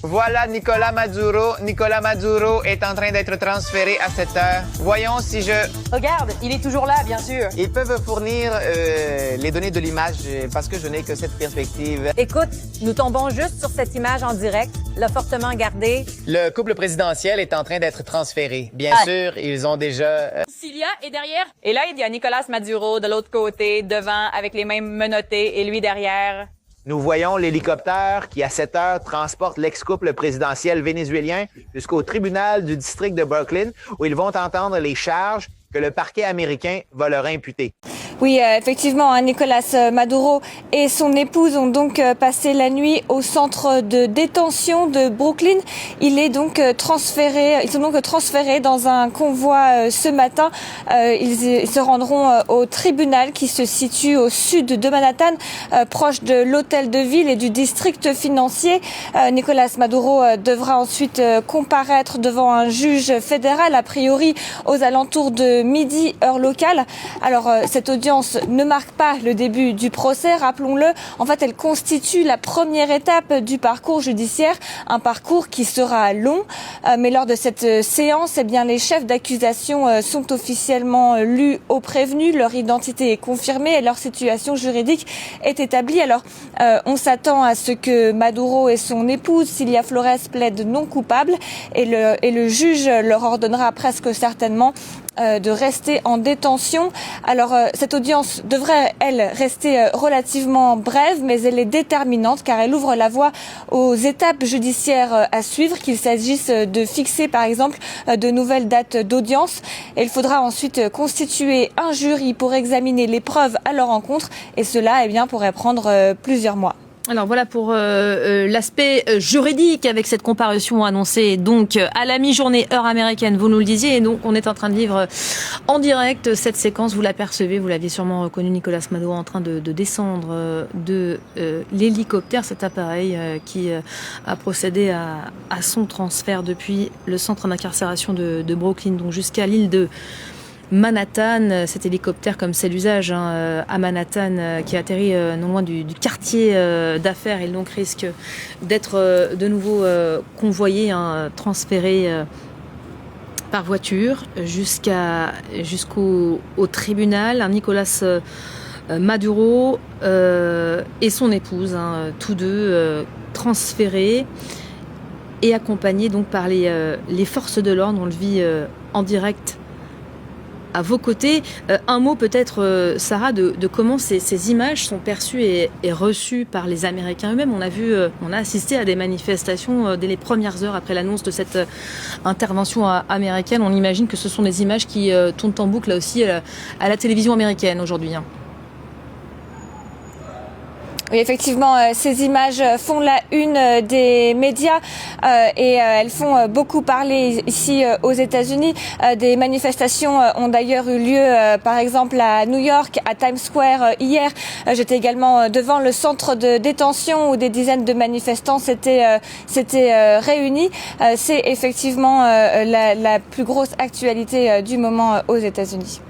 Voilà Nicolás Maduro. Nicolás Maduro est en train d'être transféré à cette heure. Voyons si je... Regarde, il est toujours là, bien sûr. Ils peuvent fournir les données de l'image parce que je n'ai que cette perspective. Écoute, nous tombons juste sur cette image en direct, l'a fortement gardée. Le couple présidentiel est en train d'être transféré. Bien sûr, ils ont déjà... Cilia est derrière. Et là, il y a Nicolás Maduro de l'autre côté, devant, avec les mains menottées, et lui derrière. Nous voyons l'hélicoptère qui, à 7 heures, transporte l'ex-couple présidentiel vénézuélien jusqu'au tribunal du district de Brooklyn, où ils vont entendre les charges que le parquet américain va leur imputer. Oui, effectivement, Nicolás Maduro et son épouse ont donc passé la nuit au centre de détention de Brooklyn. Ils sont donc transférés dans un convoi ce matin. Ils se rendront au tribunal qui se situe au sud de Manhattan, proche de l'hôtel de ville et du district financier. Nicolás Maduro devra ensuite comparaître devant un juge fédéral, a priori aux alentours de midi, heure locale. Alors, cette audience ne marque pas le début du procès, rappelons-le. En fait, elle constitue la première étape du parcours judiciaire, un parcours qui sera long. Mais lors de cette séance, les chefs d'accusation sont officiellement lus aux prévenus. Leur identité est confirmée et leur situation juridique est établie. Alors, on s'attend à ce que Maduro et son épouse, Cilia Flores, plaident non coupables et le juge leur ordonnera presque certainement de rester en détention. Alors, cette audience devrait, elle, rester relativement brève, mais elle est déterminante car elle ouvre la voie aux étapes judiciaires à suivre, qu'il s'agisse de fixer, par exemple, de nouvelles dates d'audience. Et il faudra ensuite constituer un jury pour examiner les preuves à leur encontre et cela, pourrait prendre plusieurs mois. Alors voilà pour l'aspect juridique avec cette comparution annoncée donc à la mi-journée heure américaine, vous nous le disiez, et donc on est en train de vivre en direct cette séquence, vous l'apercevez, vous l'aviez sûrement reconnu, Nicolás Maduro en train de descendre de l'hélicoptère, cet appareil qui a procédé à son transfert depuis le centre d'incarcération de Brooklyn, donc jusqu'à l'île de Manhattan. Cet hélicoptère, comme c'est l'usage à Manhattan, qui atterrit non loin du quartier d'affaires, et donc risque d'être de nouveau convoyé, transféré par voiture jusqu'au tribunal. Nicolás Maduro et son épouse, tous deux transférés et accompagnés donc par les forces de l'ordre. On le vit en direct à vos côtés. Un mot peut-être, Sarah, de comment ces images sont perçues et reçues par les Américains eux-mêmes. On a assisté à des manifestations dès les premières heures après l'annonce de cette intervention américaine. On imagine que ce sont des images qui tournent en boucle là aussi à la télévision américaine aujourd'hui. Oui, effectivement, ces images font la une des médias et elles font beaucoup parler ici aux États-Unis. Des manifestations ont d'ailleurs eu lieu, par exemple, à New York, à Times Square hier. J'étais également devant le centre de détention où des dizaines de manifestants s'étaient réunis. C'est effectivement la plus grosse actualité du moment aux États-Unis.